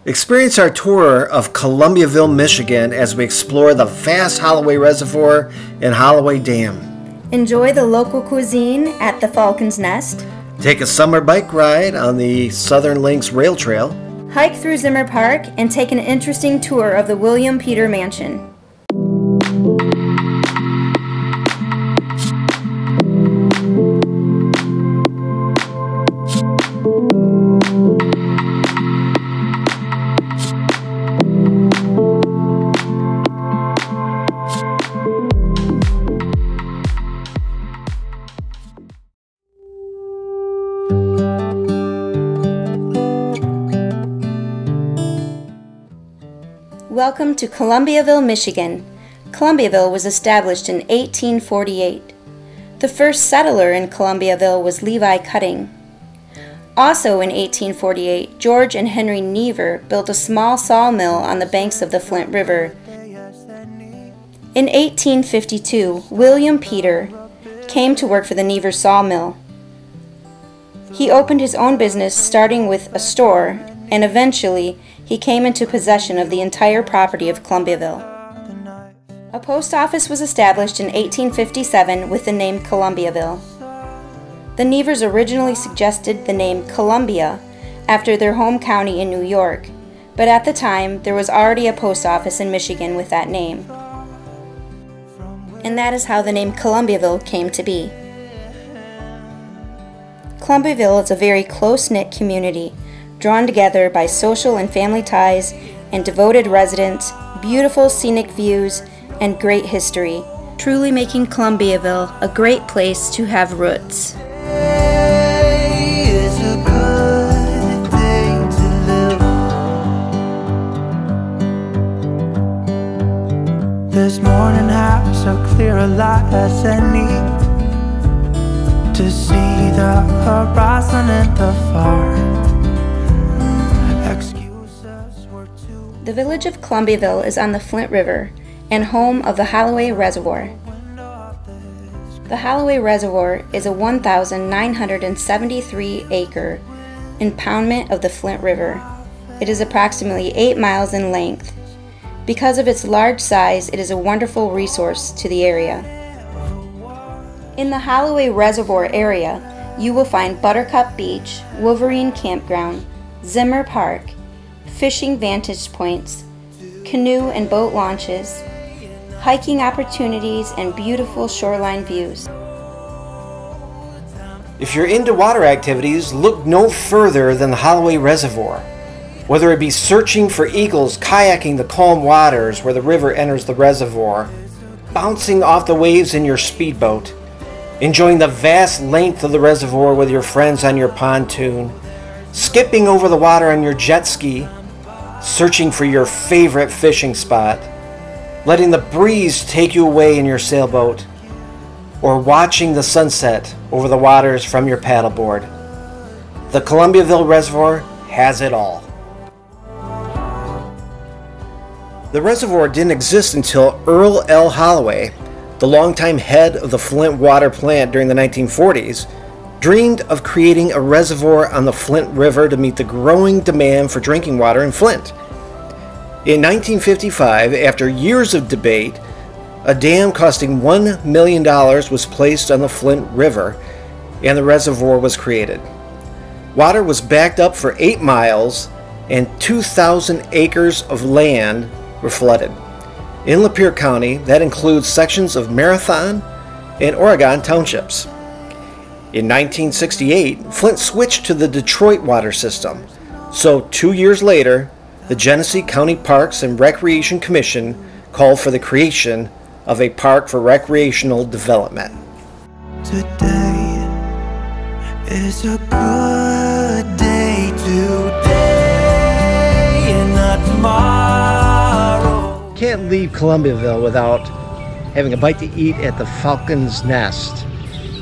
Experience our tour of Columbiaville, Michigan as we explore the vast Holloway Reservoir and Holloway Dam. Enjoy the local cuisine at the Falcon's Nest. Take a summer bike ride on the Southern Links Rail Trail. Hike through Zimmer Park and take an interesting tour of the William Peter Mansion. Welcome to Columbiaville, Michigan. Columbiaville was established in 1848. The first settler in Columbiaville was Levi Cutting. Also in 1848, George and Henry Neaver built a small sawmill on the banks of the Flint River. In 1852, William Peter came to work for the Neaver sawmill. He opened his own business, starting with a store, and eventually he came into possession of the entire property of Columbiaville. A post office was established in 1857 with the name Columbiaville. The Neavers originally suggested the name Columbia after their home county in New York, but at the time there was already a post office in Michigan with that name. And that is how the name Columbiaville came to be. Columbiaville is a very close-knit community, drawn together by social and family ties and devoted residents, beautiful scenic views, and great history, truly making Columbiaville a great place to have roots. This morning has so clear a light as any to see the horizon in the far. The village of Columbiaville is on the Flint River and home of the Holloway Reservoir. The Holloway Reservoir is a 1,973-acre impoundment of the Flint River. It is approximately 8 miles in length. Because of its large size, it is a wonderful resource to the area. In the Holloway Reservoir area, you will find Buttercup Beach, Wolverine Campground, Zimmer Park, fishing vantage points, canoe and boat launches, hiking opportunities, and beautiful shoreline views. If you're into water activities, look no further than the Holloway Reservoir. Whether it be searching for eagles, kayaking the calm waters where the river enters the reservoir, bouncing off the waves in your speedboat, enjoying the vast length of the reservoir with your friends on your pontoon, skipping over the water on your jet ski, searching for your favorite fishing spot, letting the breeze take you away in your sailboat, or watching the sunset over the waters from your paddleboard. The Columbiaville Reservoir has it all. The reservoir didn't exist until Earl L. Holloway, the longtime head of the Flint water plant during the 1940s, dreamed of creating a reservoir on the Flint River to meet the growing demand for drinking water in Flint. In 1955, after years of debate, a dam costing $1 million was placed on the Flint River, and the reservoir was created. Water was backed up for 8 miles, and 2,000 acres of land were flooded. In Lapeer County, that includes sections of Marathon and Oregon townships. In 1968, Flint switched to the Detroit water system, so 2 years later, the Genesee County Parks and Recreation Commission called for the creation of a park for recreational development. Today is a good day, today and not tomorrow. Can't leave Columbiaville without having a bite to eat at the Falcon's Nest.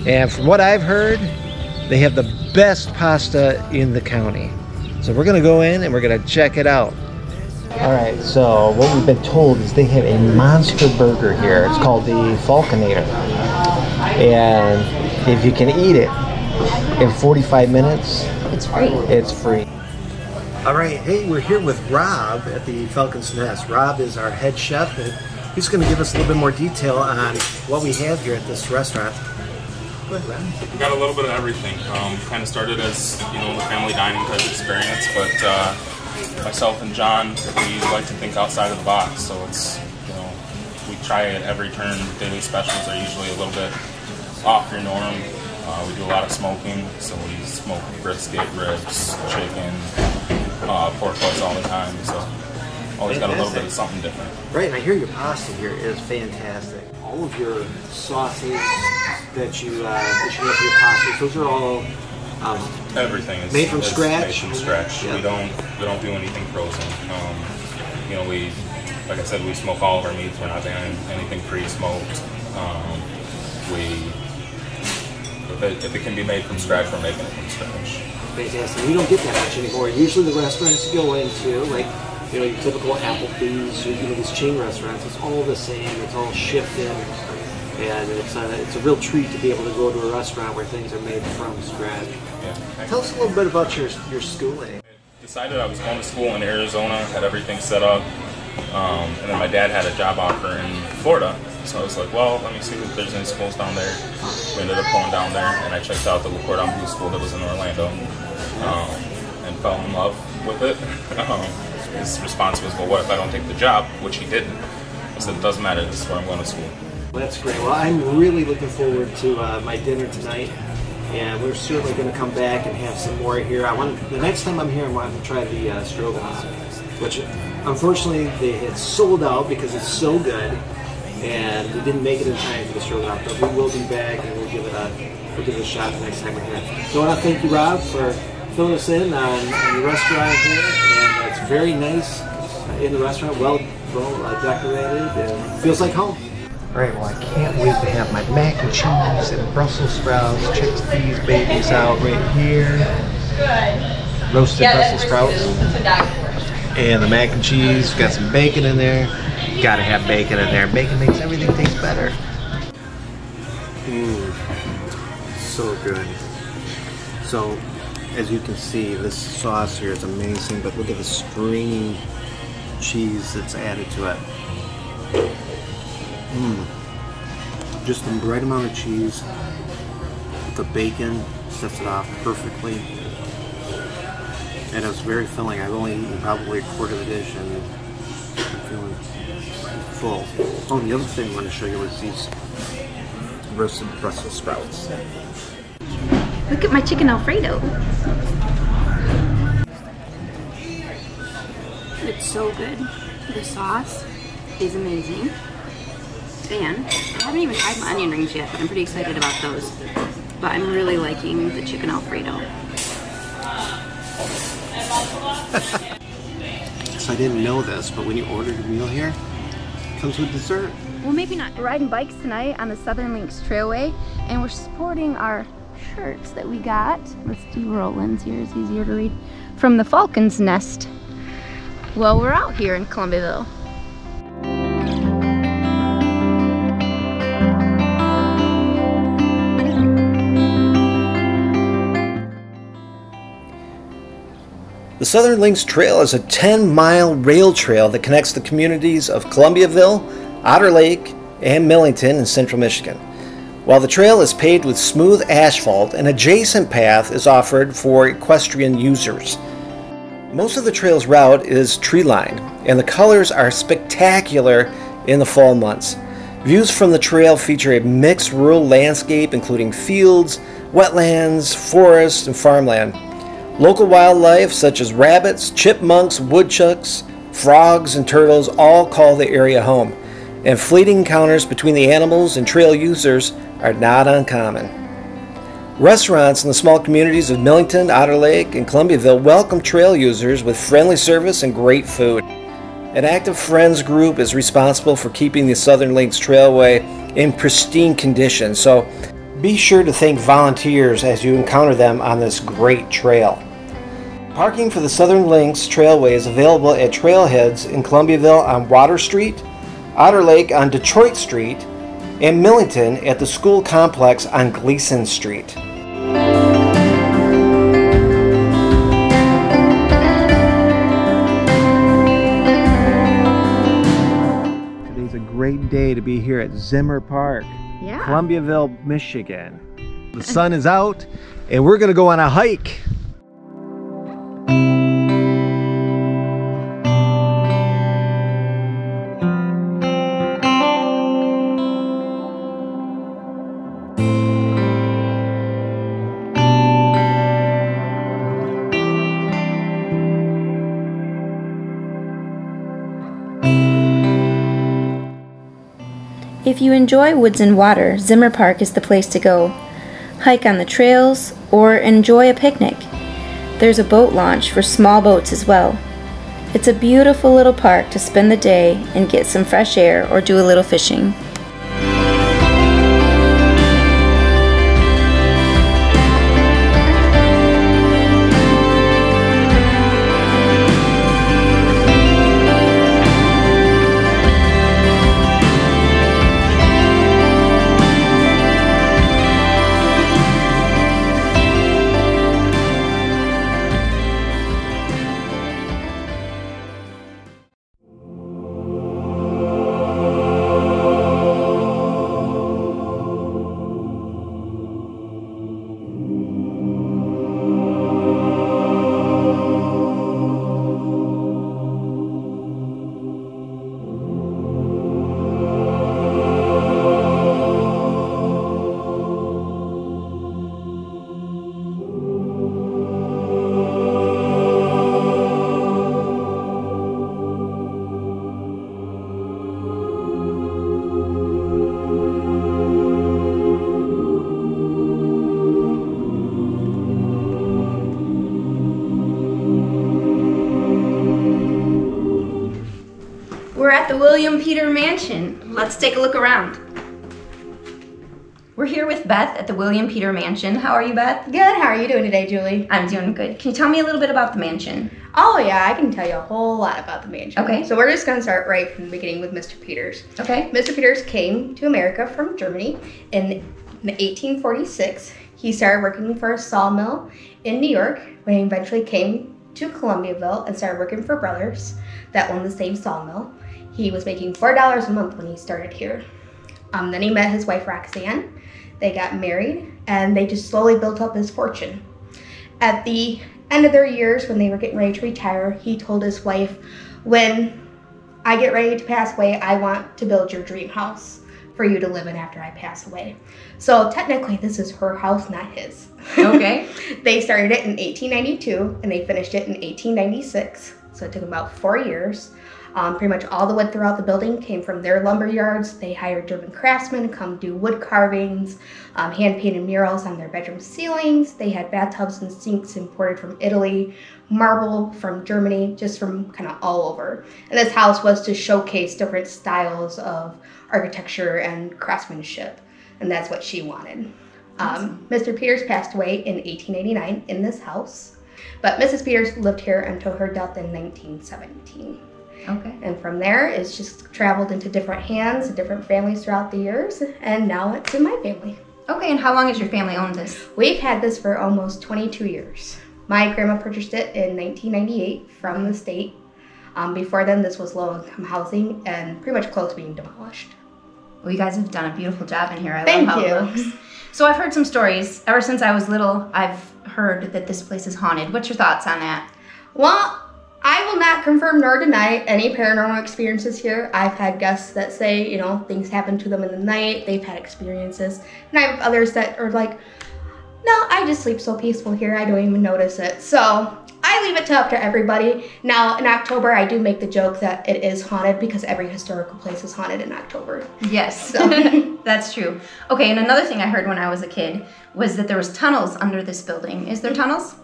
And from what I've heard, they have the best pasta in the county. So we're gonna go in and we're gonna check it out. All right, so what we've been told is they have a monster burger here. It's called the Falconator. And if you can eat it in 45 minutes, it's free. It's free. All right, hey, we're here with Rob at the Falcon's Nest. Rob is our head chef, and he's going to give us a little bit more detail on what we have here at this restaurant. Go ahead, Rob. We got a little bit of everything. Kind of started as, the family dining type experience, but myself and John, we like to think outside of the box, so it's, we try at every turn. Daily specials are usually a little bit off your norm. We do a lot of smoking, so we smoke brisket, ribs, chicken, pork butts all the time, so always got a little bit of something different. Right, and I hear your pasta here is fantastic. All of your sauces that you have for your pastas, those are all everything is made from scratch. Made from scratch. Yeah. We don't do anything frozen. We, like I said, we smoke all of our meats. We're not doing anything pre-smoked. If it can be made from scratch, we're making it from scratch. Fantastic. We don't get that much anymore. Usually the restaurants you go into, like your typical Applebee's, or these chain restaurants, it's all the same. It's all shipped in, and it's a real treat to be able to go to a restaurant where things are made from scratch. Yeah. Tell us a little bit about your schooling. I decided I was going to school in Arizona, had everything set up, and then my dad had a job offer in Florida. So I was like, well, let me see if there's any schools down there. We ended up going down there, and I checked out the Columbiaville school that was in Orlando, and fell in love with it. His response was, well, what if I don't take the job? Which he didn't. I said, it doesn't matter, this is where I'm going to school. Well, that's great. Well, I'm really looking forward to my dinner tonight, and we're certainly going to come back and have some more here. The next time I'm here, I want to try the stroganoff, which unfortunately it's sold out because it's so good. And we didn't make it in time for the stroganoff, but we will be back and we'll give it a shot the next time we're here. So I want to thank you, Rob, for filling us in on your restaurant here, and it's very nice in the restaurant, well decorated, and feels like home. All right, well, I can't wait to have my mac and cheese and Brussels sprouts. Check these babies out right here. Good. Roasted Brussels sprouts. And the mac and cheese, got some bacon in there. Gotta have bacon in there. Bacon makes everything taste better. So good. So, as you can see, this sauce here is amazing, but look at the stringy cheese that's added to it. Just the right amount of cheese. The bacon sets it off perfectly. And it's very filling. I've only eaten probably a quarter of the dish, and I'm feeling full. Oh, the other thing I want to show you was these roasted Brussels sprouts. Look at my chicken Alfredo. It's so good. The sauce is amazing. And I haven't even tried my onion rings yet, but I'm pretty excited about those. But I'm really liking the chicken Alfredo. So I didn't know this, but when you ordered a meal here, it comes with dessert. Well, maybe not. We're riding bikes tonight on the Southern Links Trailway, and we're sporting our shirts that we got. Let's do Roland's here, it's easier to read. From the Falcon's Nest. Well, we're out here in Columbiaville. The Southern Links Trail is a 10-mile rail trail that connects the communities of Columbiaville, Otter Lake, and Millington in central Michigan. While the trail is paved with smooth asphalt, an adjacent path is offered for equestrian users. Most of the trail's route is tree-lined, and the colors are spectacular in the fall months. Views from the trail feature a mixed rural landscape including fields, wetlands, forests, and farmland. Local wildlife such as rabbits, chipmunks, woodchucks, frogs, and turtles all call the area home, and fleeting encounters between the animals and trail users are not uncommon. Restaurants in the small communities of Millington, Otter Lake, and Columbiaville welcome trail users with friendly service and great food. An active friends group is responsible for keeping the Southern Links Trailway in pristine condition, so be sure to thank volunteers as you encounter them on this great trail. Parking for the Southern Links Trailway is available at trailheads in Columbiaville on Water Street, Otter Lake on Detroit Street, and Millington at the school complex on Gleason Street. great day to be here at Zimmer Park, Columbiaville, Michigan. The sun is out and we're gonna go on a hike. If you enjoy woods and water, Zimmer Park is the place to go. Hike on the trails or enjoy a picnic. There's a boat launch for small boats as well. It's a beautiful little park to spend the day and get some fresh air or do a little fishing. We're at the William Peter Mansion. Let's take a look around. We're here with Beth at the William Peter Mansion. How are you, Beth? Good. How are you doing today, Julie? I'm doing good. Can you tell me a little bit about the mansion? Oh yeah, I can tell you a whole lot about the mansion. Okay. So we're just going to start right from the beginning with Mr. Peters. Okay. Mr. Peters came to America from Germany in 1846. He started working for a sawmill in New York when he eventually came to Columbiaville and started working for brothers that owned the same sawmill. He was making $4 a month when he started here. Then he met his wife Roxanne. They got married and they just slowly built up his fortune. At the end of their years, when they were getting ready to retire, he told his wife, when I get ready to pass away, I want to build your dream house for you to live in after I pass away. So technically this is her house, not his. Okay. They started it in 1892 and they finished it in 1896. So it took about 4 years. Pretty much all the wood throughout the building came from their lumber yards. They hired German craftsmen to come do wood carvings, hand-painted murals on their bedroom ceilings. They had bathtubs and sinks imported from Italy, marble from Germany, just from kind of all over. And this house was to showcase different styles of architecture and craftsmanship, and that's what she wanted. Awesome. Mr. Peters passed away in 1889 in this house, but Mrs. Peters lived here until her death in 1917. Okay. And from there, it's just traveled into different hands, different families throughout the years, and now it's in my family. Okay, and how long has your family owned this? We've had this for almost 22 years. My grandma purchased it in 1998 from the state. Before then, this was low-income housing and pretty much close to being demolished. Well, you guys have done a beautiful job in here. I Thank love how you. it looks. So I've heard some stories. Ever since I was little, I've heard that this place is haunted. What's your thoughts on that? Well, I will not confirm nor deny any paranormal experiences here. I've had guests that say, you know, things happen to them in the night. They've had experiences. And I have others that are like, no, I just sleep so peaceful here. I don't even notice it. So I leave it up to everybody. Now, in October, I do make the joke that it is haunted because every historical place is haunted in October. Yes, So. that's true. Okay, and another thing I heard when I was a kid was that there was tunnels under this building. Is there tunnels?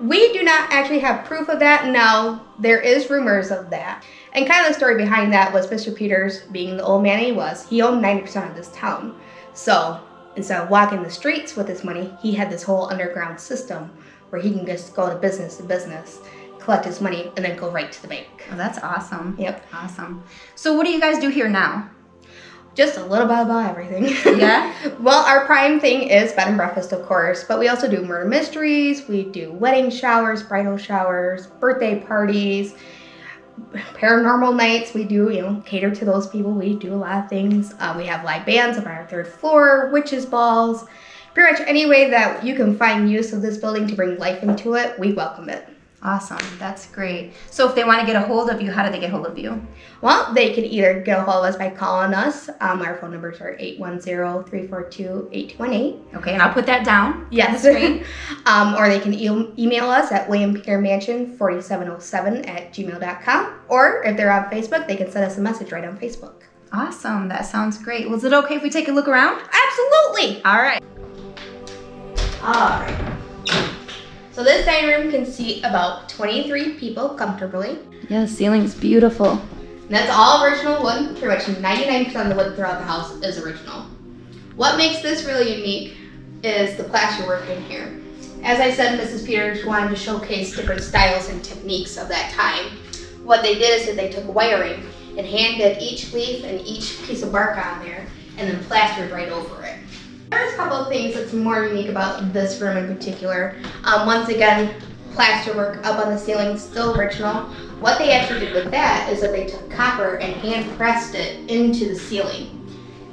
We do not actually have proof of that. Now, there is rumors of that. And kind of the story behind that was Mr. Peters, being the old man he was, he owned 90% of this town. So instead of walking the streets with his money, he had this whole underground system where he can just go to business, collect his money, and then go right to the bank. Oh, that's awesome. Yep. Awesome. So what do you guys do here now? Just a little bit about everything. Yeah? Well, our prime thing is bed and breakfast, of course, but we also do murder mysteries, we do wedding showers, bridal showers, birthday parties, paranormal nights. We do, you know, cater to those people. We do a lot of things. We have live bands up on our 3rd floor, witches balls. Pretty much any way that you can find use of this building to bring life into it, we welcome it. Awesome, that's great. So if they want to get a hold of you, how do they get a hold of you? Well, they can either get a hold of us by calling us. Our phone numbers are 810-342-8218. Okay, and I'll put that down. Yes. On the screen. Or they can email us at williampetermansion4707@gmail.com. Or if they're on Facebook, they can send us a message right on Facebook. Awesome, that sounds great. Was it okay if we take a look around? Absolutely. All right. All right. So this dining room can seat about 23 people comfortably. Yeah, the ceiling's beautiful. And that's all original wood. Pretty much 99% of the wood throughout the house is original. What makes this really unique is the plasterwork in here. As I said, Mrs. Peters wanted to showcase different styles and techniques of that time. What they did is that they took wiring and hand did each leaf and each piece of bark on there and then plastered right over it. There's a couple of things that's more unique about this room in particular. Once again, plasterwork up on the ceiling, still original. What they actually did with that is that they took copper and hand pressed it into the ceiling.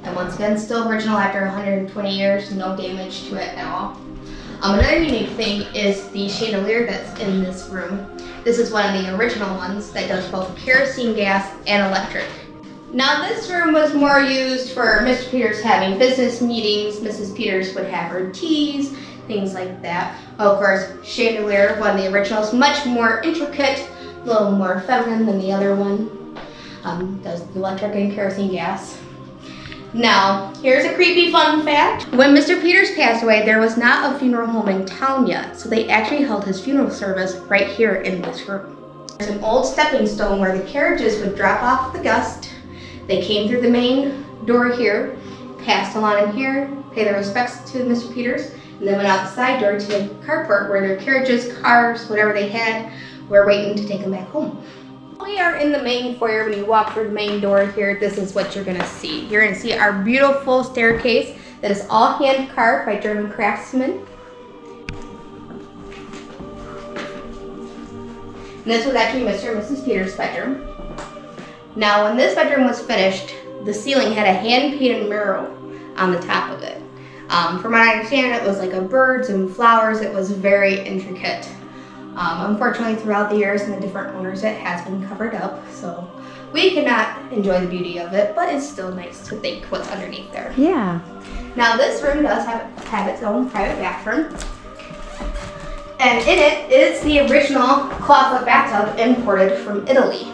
And once again, still original after 120 years, no damage to it at all. Another unique thing is the chandelier that's in this room. This is one of the original ones that does both kerosene gas and electric. Now this room was more used for Mr. Peters having business meetings. Mrs. Peters would have her teas, things like that. Of course, chandelier, one of the originals, much more intricate, a little more feminine than the other one. Does the electric and kerosene gas. Now, here's a creepy fun fact. When Mr. Peters passed away, there was not a funeral home in town yet, so they actually held his funeral service right here in this room. There's an old stepping stone where the carriages would drop off the guest. They came through the main door here, passed along in here, pay their respects to Mr. Peters, and then went out the side door to the carport where their carriages, cars, whatever they had, were waiting to take them back home. We are in the main foyer. When you walk through the main door here, this is what you're gonna see. You're gonna see our beautiful staircase that is all hand carved by German craftsmen. And this was actually Mr. and Mrs. Peters' bedroom. Now, when this bedroom was finished, the ceiling had a hand-painted mural on the top of it. From what I understand, it was like a birds and flowers. It was very intricate. Unfortunately, throughout the years and the different owners, it has been covered up, so we cannot enjoy the beauty of it, but it's still nice to think what's underneath there. Yeah. Now, this room does have its own private bathroom, and in it is the original clawfoot bathtub imported from Italy.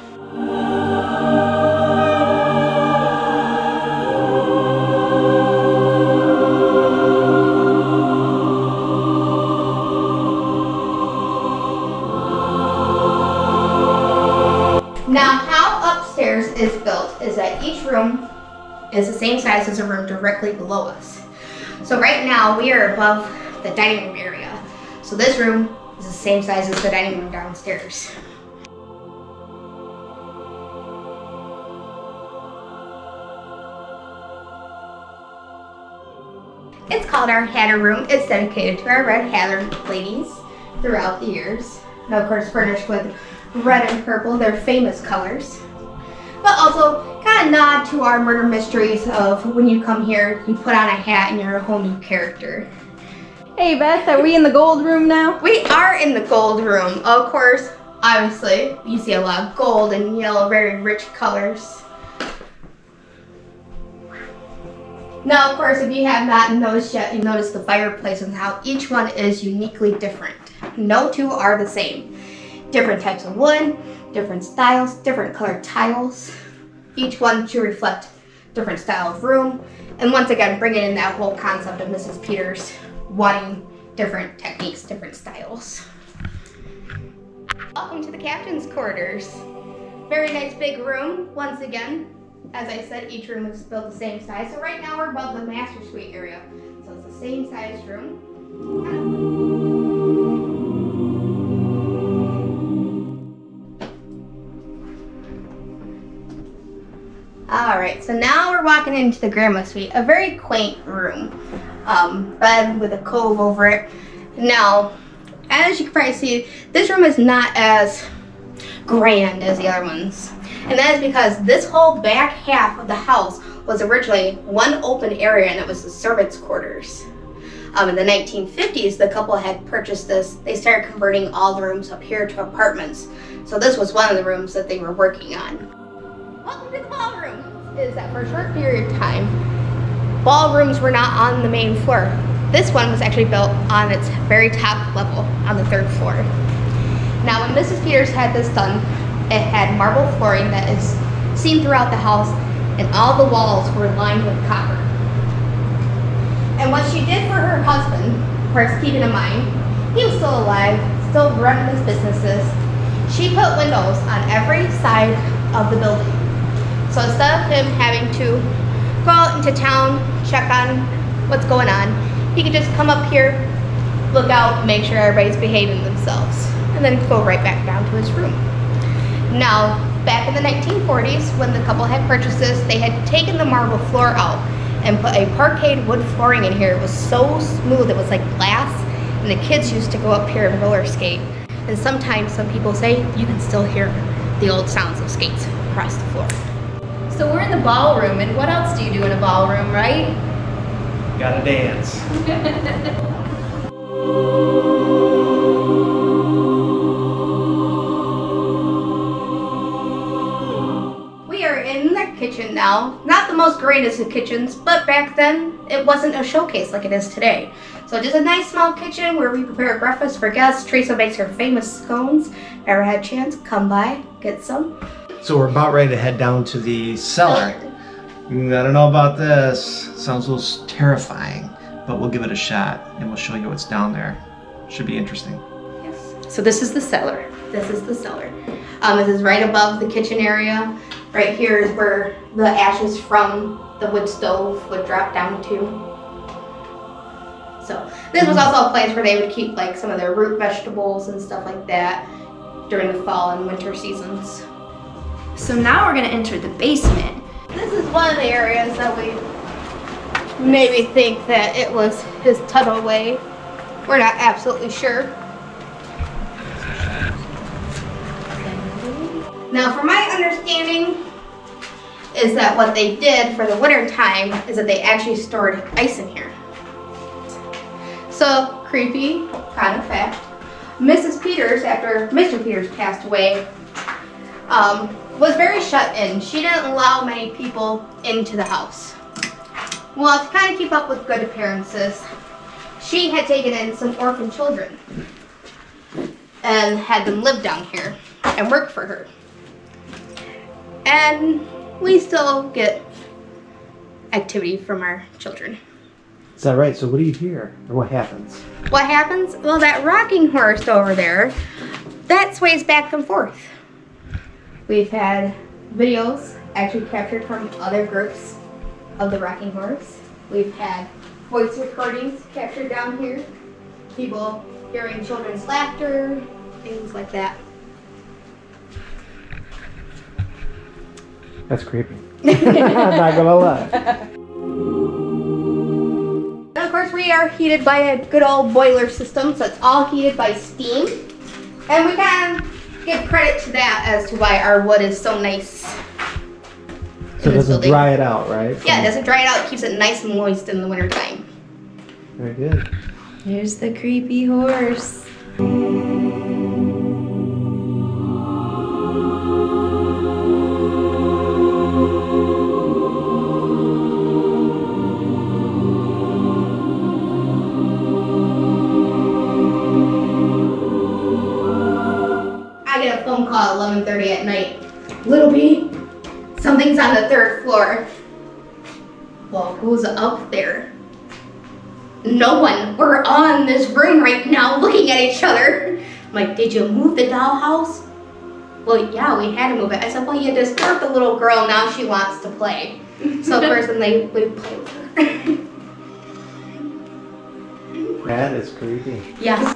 Now, how upstairs is built is that each room is the same size as a room directly below us. So right now we are above the dining room area. So this room is the same size as the dining room downstairs. It's called our Hatter Room. It's dedicated to our Red Hatter ladies throughout the years. And of course furnished with red and purple, their famous colors. But also kind of nod to our murder mysteries of when you come here, you put on a hat and you're a whole new character. Hey Beth, are we in the gold room now? We are in the gold room. Of course, obviously, you see a lot of gold and yellow, very rich colors. Now, of course, if you have not noticed yet, you notice the fireplace and how each one is uniquely different. No two are the same. Different types of wood, different styles, different colored tiles. Each one to reflect different style of room. And once again, bringing in that whole concept of Mrs. Peters wanting different techniques, different styles. Welcome to the captain's quarters. Very nice big room. Once again, as I said, each room is built the same size. So right now we're above the master suite area. So it's the same size room. Alright, so now we're walking into the grandma suite, a very quaint room. Bed with a cove over it. Now, as you can probably see, this room is not as grand as the other ones. And that is because this whole back half of the house was originally one open area, and it was the servants' quarters. In the 1950s, the couple had purchased this. They started converting all the rooms up here to apartments. So this was one of the rooms that they were working on. Welcome to the ballroom. Is that for a short period of time, ballrooms were not on the main floor. This one was actually built on its very top level on the 3rd floor. Now when Mrs. Peters had this done, it had marble flooring that is seen throughout the house, and all the walls were lined with copper. And what she did for her husband, of course keeping in mind, he was still alive, still running his businesses, she put windows on every side of the building. So instead of him having to go out into town, check on what's going on, he could just come up here, look out, make sure everybody's behaving themselves, and then go right back down to his room. Now, back in the 1940s, when the couple had purchased this, they had taken the marble floor out and put a parquet wood flooring in here. It was so smooth, it was like glass, and the kids used to go up here and roller skate. And sometimes some people say you can still hear the old sounds of skates across the floor. So we're in the ballroom, and what else do you do in a ballroom, right? Gotta dance. We are in the kitchen now. Not the most greatest of kitchens, but back then it wasn't a showcase like it is today. So just a nice small kitchen where we prepare breakfast for guests. Teresa makes her famous scones. Ever had a chance, come by, get some. So we're about ready to head down to the cellar. I don't know about this. Sounds a little terrifying, but we'll give it a shot and we'll show you what's down there. Should be interesting. Yes. So this is the cellar. This is the cellar. This is right above the kitchen area. Right here is where the ashes from the wood stove would drop down to. So this was also a place where they would keep like some of their root vegetables and stuff like that during the fall and winter seasons. So now we're gonna enter the basement. This is one of the areas that we maybe think that it was his tunnel way. We're not absolutely sure. Now, from my understanding, is that what they did for the winter time is that they actually stored ice in here. So, creepy kind of fact. Mrs. Peters, after Mr. Peters passed away, was very shut in. She didn't allow many people into the house. Well, to kind of keep up with good appearances, she had taken in some orphan children and had them live down here and work for her. And we still get activity from our children. Is that right? So what do you hear? Or what happens? What happens? Well, that rocking horse over there, that sways back and forth. We've had videos actually captured from other groups of the rocking horse. We've had voice recordings captured down here. People hearing children's laughter, things like that. That's creepy. I'm not gonna lie. And of course we are heated by a good old boiler system, so it's all heated by steam. And we kind of give credit to that as to why our wood is so nice. So it doesn't dry it out, right? Yeah, it doesn't dry it out. It keeps it nice and moist in the wintertime. Very good. Here's the creepy horse. I get a phone call at 11:30 at night. Little B, something's on the 3rd floor. Well, who's up there? No one. We're on this room right now looking at each other. I'm like, did you move the dollhouse? Well, yeah, we had to move it. I said, well, you disturbed the little girl, now she wants to play. So of course, then we play with her. That is creepy. Yes.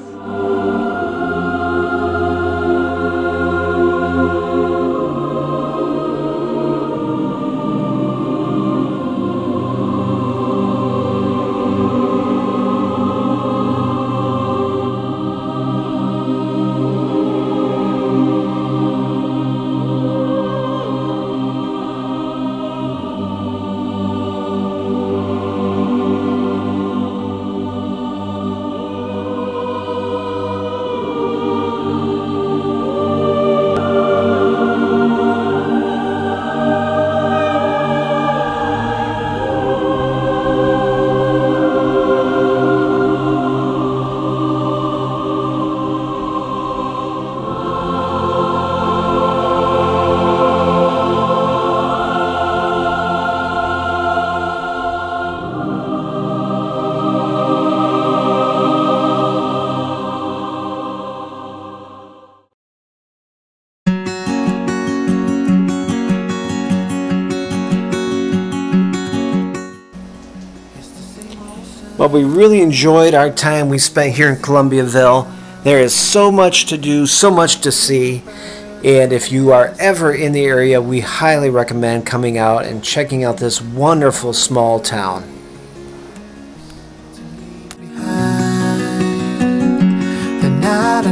Well, we really enjoyed our time we spent here in Columbiaville. There is so much to do, so much to see. And if you are ever in the area, we highly recommend coming out and checking out this wonderful small town. The night